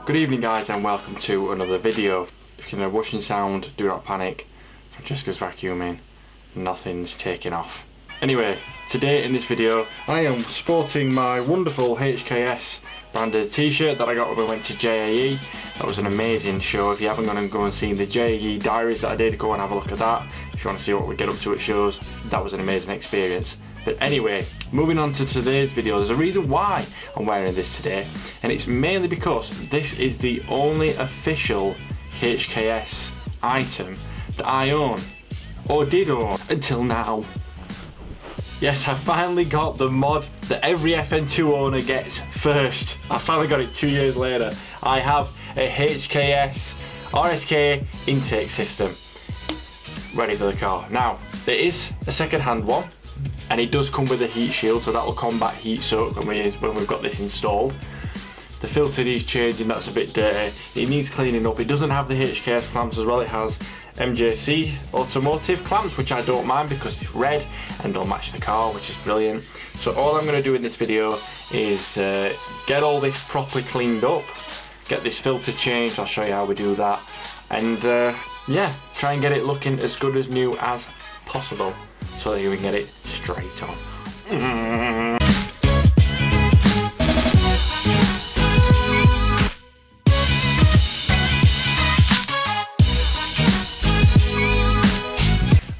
Good evening guys and welcome to another video. If you can hear a whooshing sound, do not panic. Francesca's vacuuming, nothing's taking off. Anyway, today in this video I am sporting my wonderful HKS branded t-shirt that I got when I went to JAE. That was an amazing show. If you haven't gone and go and seen the JAE diaries that I did, go and have a look at that. If you want to see what we get up to at shows, that was an amazing experience. But anyway, moving on to today's video, there's a reason why I'm wearing this today, and it's mainly because this is the only official HKS item that I own, or did own, until now. Yes, I finally got the mod that every FN2 owner gets first. I finally got it 2 years later. I have a HKS RSK intake system ready for the car. Now, there is a second-hand one, and it does come with a heat shield, so that will combat heat soak when we've got this installed. The filter needs changing, that's a bit dirty. It needs cleaning up. It doesn't have the HKS clamps as well. It has MJC automotive clamps, which I don't mind because it's red and they'll match the car, which is brilliant. So all I'm going to do in this video is get all this properly cleaned up, get this filter changed. I'll show you how we do that, and yeah, try and get it looking as good as new as possible, so that you can get it straight on.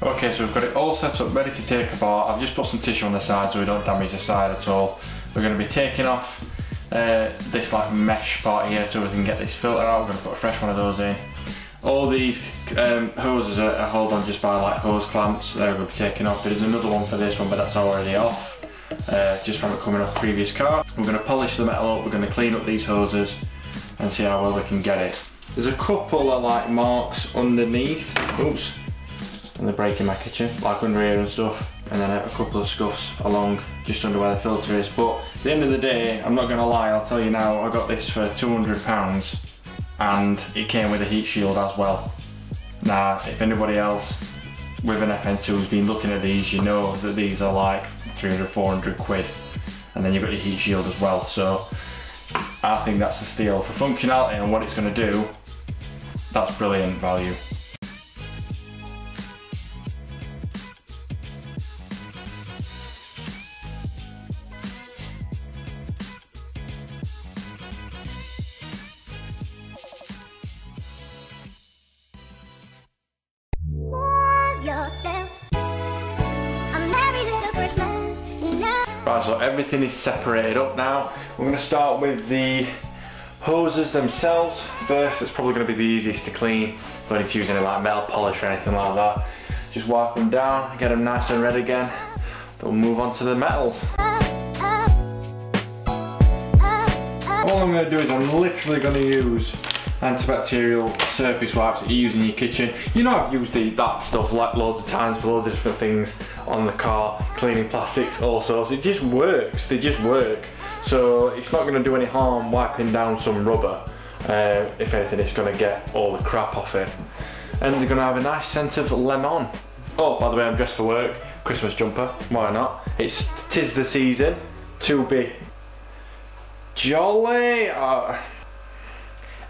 Okay, so we've got it all set up, ready to take apart. I've just put some tissue on the side so we don't damage the side at all. We're going to be taking off this like mesh part here so we can get this filter out. We're going to put a fresh one of those in. All these hoses are held on just by like hose clamps. They're going to be taken off. There's another one for this one, but that's already off, just from it coming off the previous car. We're going to polish the metal up. We're going to clean up these hoses and see how well we can get it. There's a couple of like marks underneath. Oops. And the braking kitchen, like under here and stuff, and then a couple of scuffs along just under where the filter is. But at the end of the day, I'm not going to lie, I'll tell you now, I got this for £200 and it came with a heat shield as well. Now, if anybody else with an FN2 has been looking at these, you know that these are like 300, 400 quid, and then you've got your heat shield as well. So I think that's a steal for functionality and what it's going to do. That's brilliant value. Right, so everything is separated up now. We're going to start with the hoses themselves first. It's probably going to be the easiest to clean. Don't need to use any like metal polish or anything like that. Just wipe them down, get them nice and red again. Then we'll move on to the metals. All I'm going to do is I'm literally going to use antibacterial surface wipes that you use in your kitchen. You know, I've used that stuff like loads of times for loads of different things on the car, cleaning plastics, all sorts. It just works, they just work. So it's not going to do any harm wiping down some rubber. If anything, it's going to get all the crap off it. And they're going to have a nice scent of lemon. Oh, by the way, I'm dressed for work. Christmas jumper, why not? Tis the season to be jolly.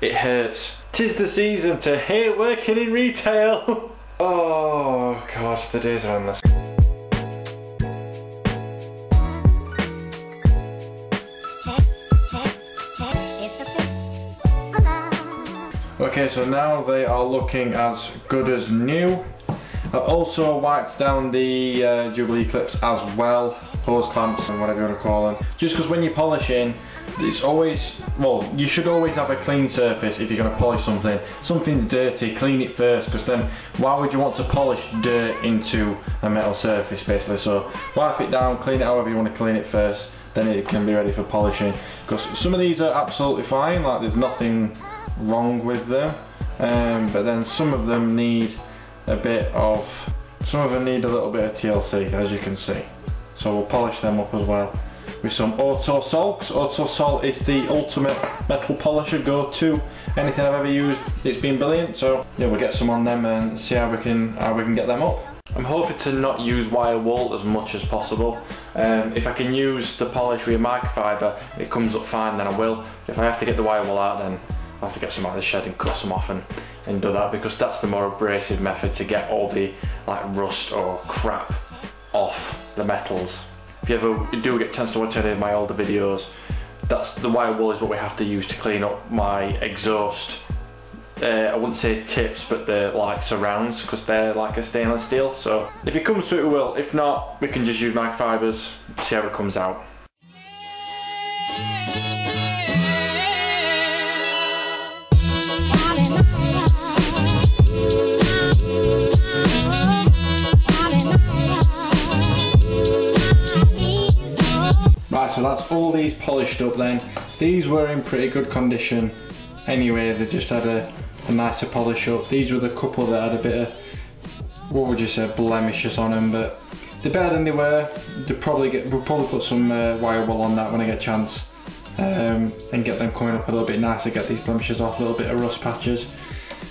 It hurts. 'Tis the season to hate working in retail. Oh gosh, the days are endless. Okay, so now they are looking as good as new. I've also wiped down the Jubilee clips as well, hose clamps and whatever you want to call them. Just because when you're polishing, it's always, well, you should always have a clean surface if you're going to polish something. Something's dirty, clean it first, because then why would you want to polish dirt into a metal surface basically? So wipe it down, clean it however you want to clean it first, then it can be ready for polishing. Because some of these are absolutely fine, like there's nothing wrong with them, but then some of them need a little bit of TLC, as you can see. So we'll polish them up as well with some Auto Salts. Auto Salt is the ultimate metal polisher, go-to. Anything I've ever used, it's been brilliant. So yeah, we'll get some on them and see how we can get them up. I'm hoping to not use wire wool as much as possible. If I can use the polish with microfiber, it comes up fine, then I will. If I have to get the wire wool out, then I'll have to get some out of the shed and cut some off and do that, because that's the more abrasive method to get all the like rust or crap off the metals. If you ever do get a chance to watch any of my older videos, that's the wire wool is what we have to use to clean up my exhaust. I wouldn't say tips, but the like surrounds, because they're like a stainless steel. So if it comes to it, we will. If not, we can just use microfibers, see how it comes out. Right, so that's all these polished up then. These were in pretty good condition anyway, they just had a nicer polish up. These were the couple that had a bit of, what would you say, blemishes on them, but they're better than they were. We'll probably put some wire wool on that when I get a chance, and get them coming up a little bit nicer, get these blemishes off, a little bit of rust patches.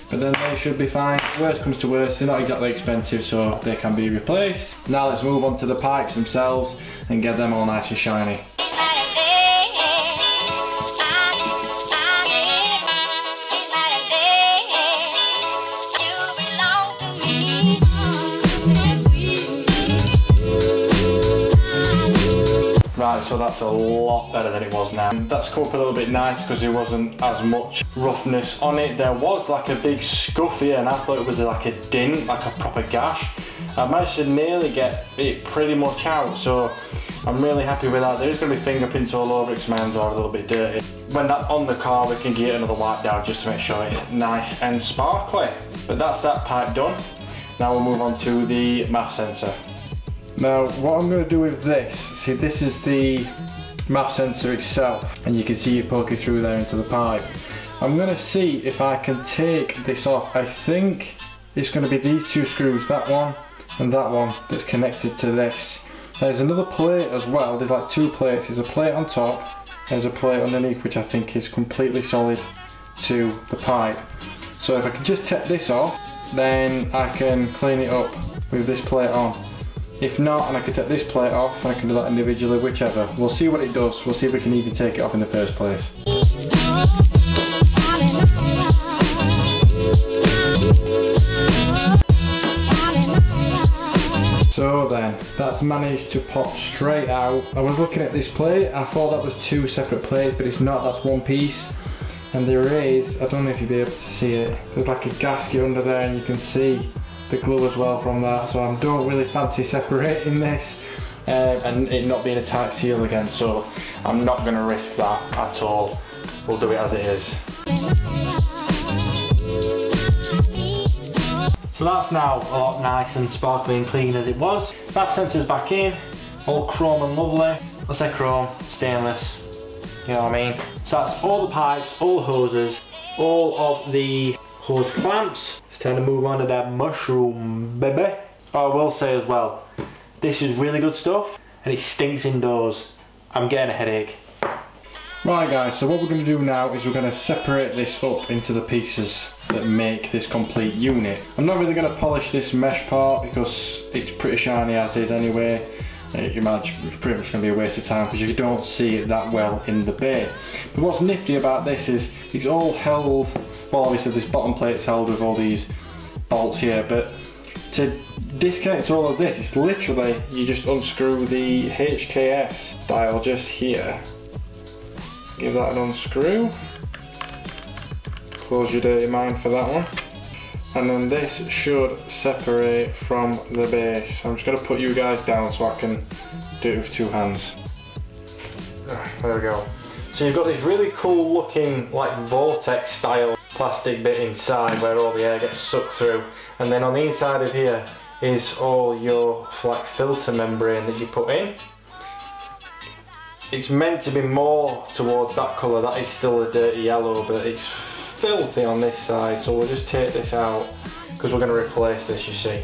But then they should be fine. Worst comes to worst, they're not exactly expensive, so they can be replaced. Now let's move on to the pipes themselves and get them all nice and shiny. Right, so that's a lot better than it was now. That's come up a little bit nice because there wasn't as much roughness on it. There was like a big scuff here, and I thought it was like a dint, like a proper gash. I managed to nearly get it pretty much out, so I'm really happy with that. There's going to be fingerprints all over it because my hands are a little bit dirty. When that's on the car, we can get another wipe down just to make sure it's nice and sparkly. But that's that pipe done. Now we'll move on to the MAF sensor. Now what I'm going to do with this, see, this is the MAF sensor itself, and you can see it poking through there into the pipe. I'm going to see if I can take this off. I think it's going to be these two screws, that one and that one, that's connected to this. There's another plate as well, there's like two plates. There's a plate on top, there's a plate underneath which I think is completely solid to the pipe. So if I can just take this off, then I can clean it up with this plate on. If not, and I can take this plate off, and I can do that individually, whichever. We'll see what it does. We'll see if we can even take it off in the first place. So then, that's managed to pop straight out. I was looking at this plate, I thought that was two separate plates, but it's not, that's one piece. And there is, I don't know if you'll be able to see it, there's like a gasket under there, and you can see the glue as well from that, so I don't really fancy separating this and it not being a tight seal again, so I'm not going to risk that at all. We'll do it as it is. So that's now a lot nice and sparkly and clean as it was. That sensor's back in, all chrome and lovely. I say chrome, stainless, you know what I mean? So that's all the pipes, all the hoses, all of the hose clamps. It's time to move on to that mushroom, baby. Oh, I will say as well, this is really good stuff and it stinks indoors. I'm getting a headache. Right guys, so what we're going to do now is we're going to separate this up into the pieces that make this complete unit. I'm not really going to polish this mesh part because it's pretty shiny as is anyway. You imagine it's pretty much going to be a waste of time because you don't see it that well in the bay. But what's nifty about this is it's all held, well obviously this bottom plate's held with all these bolts here, but to disconnect all of this, it's literally, you just unscrew the HKS dial just here. Give that an unscrew. Close your dirty mind for that one. And then this should separate from the base. I'm just going to put you guys down so I can do it with two hands. There we go. So you've got this really cool looking like vortex style plastic bit inside where all the air gets sucked through, and then on the inside of here is all your like filter membrane that you put in. It's meant to be more towards that colour, that is still a dirty yellow, but it's filthy on this side, so we'll just take this out because we're going to replace this, you see.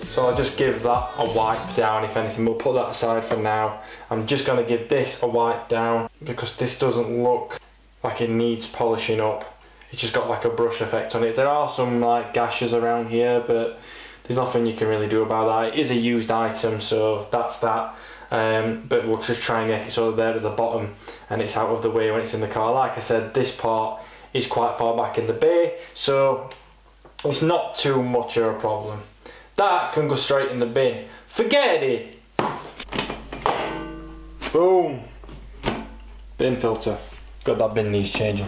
So I'll just give that a wipe down, if anything. We'll put that aside for now. I'm just going to give this a wipe down because this doesn't look like it needs polishing up. It's just got like a brush effect on it. There are some like gashes around here, but there's nothing you can really do about that. It is a used item, so that's that. But we'll just try and get it sort of there at the bottom and it's out of the way when it's in the car. Like I said, this part is quite far back in the bay, so it's not too much of a problem. That can go straight in the bin. Forget it! Boom! Bin filter. God, that bin needs changing.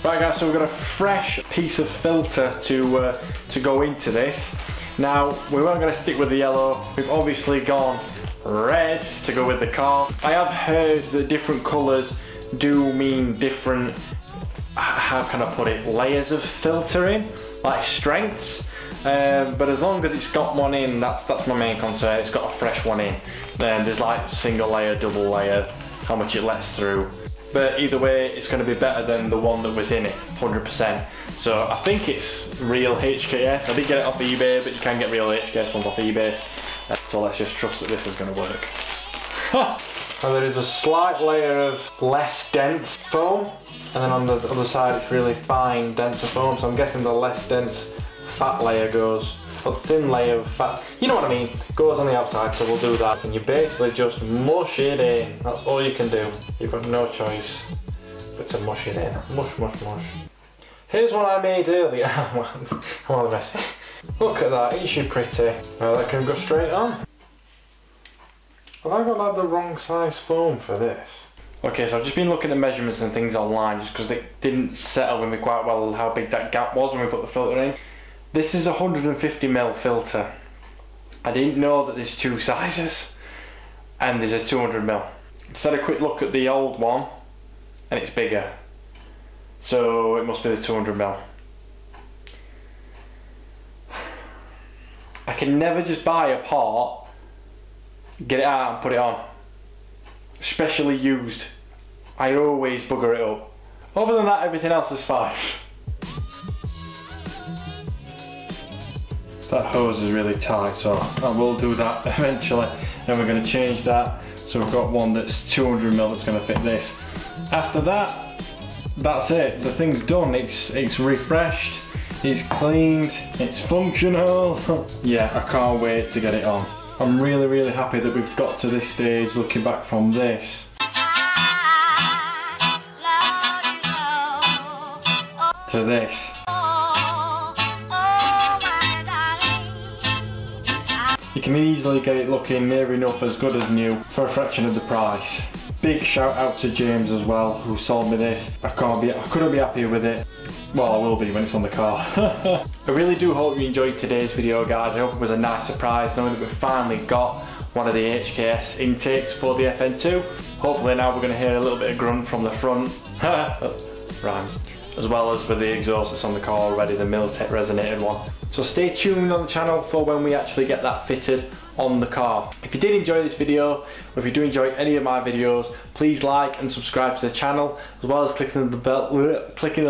Right guys, so we've got a fresh piece of filter to go into this. Now, we weren't going to stick with the yellow. We've obviously gone red to go with the car. I have heard that different colours do mean different, how can I put it, layers of filtering, like strengths. But as long as it's got one in, that's my main concern. It's got a fresh one in. Then there's like single layer, double layer, how much it lets through. But either way, it's going to be better than the one that was in it, 100%. So I think it's real HKS. I did get it off eBay, but you can get real HKS ones off eBay. So let's just trust that this is going to work. And there is a slight layer of less dense foam, and then on the other side it's really fine, denser foam. So I'm guessing the less dense fat layer goes, or the thin layer of fat, you know what I mean, goes on the outside. So we'll do that, and you basically just mush it in. That's all you can do. You've got no choice but to mush it in. Mush, mush, mush. Here's one I made earlier. I'm all messy. Look at that, ain't she pretty? Well, that can go straight on. Have I got like the wrong size foam for this? Okay, so I've just been looking at measurements and things online just because it didn't settle with me quite well how big that gap was when we put the filter in. This is a 150mm filter. I didn't know that there's two sizes and there's a 200mm. Just had a quick look at the old one and it's bigger. So it must be the 200mm. I can never just buy a part, get it out and put it on. Especially used. I always bugger it up. Other than that, everything else is fine. That hose is really tight, so I will do that eventually. Then we're going to change that. So we've got one that's 200mm that's going to fit this. After that, that's it. The thing's done. It's refreshed, it's cleaned, it's functional. Yeah, I can't wait to get it on. I'm really, really happy that we've got to this stage looking back from this to this. You can easily get it looking near enough as good as new for a fraction of the price. Big shout out to James as well, who sold me this. I couldn't be happier with it. Well, I will be when it's on the car. I really do hope you enjoyed today's video, guys. I hope it was a nice surprise knowing that we finally got one of the HKS intakes for the FN2. Hopefully now we're going to hear a little bit of grunt from the front. Rhymes. As well as with the exhaust that's on the car already, the Miltech resonated one. So stay tuned on the channel for when we actually get that fitted on the car. If you did enjoy this video, or if you do enjoy any of my videos, please like and subscribe to the channel, as well as clicking the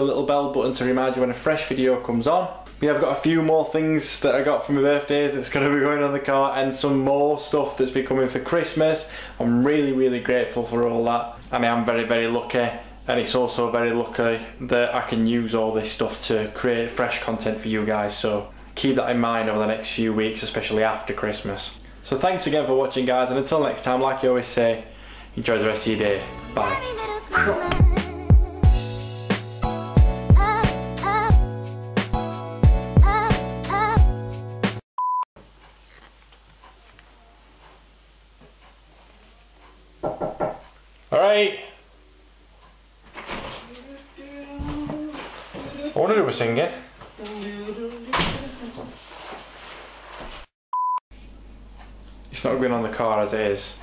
little bell button to remind you when a fresh video comes on. We have got a few more things that I got for my birthday that's going to be going on the car, and some more stuff that's been coming for Christmas. I'm really, really grateful for all that. I mean, I'm very, very lucky. And it's also very lucky that I can use all this stuff to create fresh content for you guys. So keep that in mind over the next few weeks, especially after Christmas. So thanks again for watching, guys. And until next time, like you always say, enjoy the rest of your day. Bye. All right. I wanted to do a singing. It's not going on the car as it is.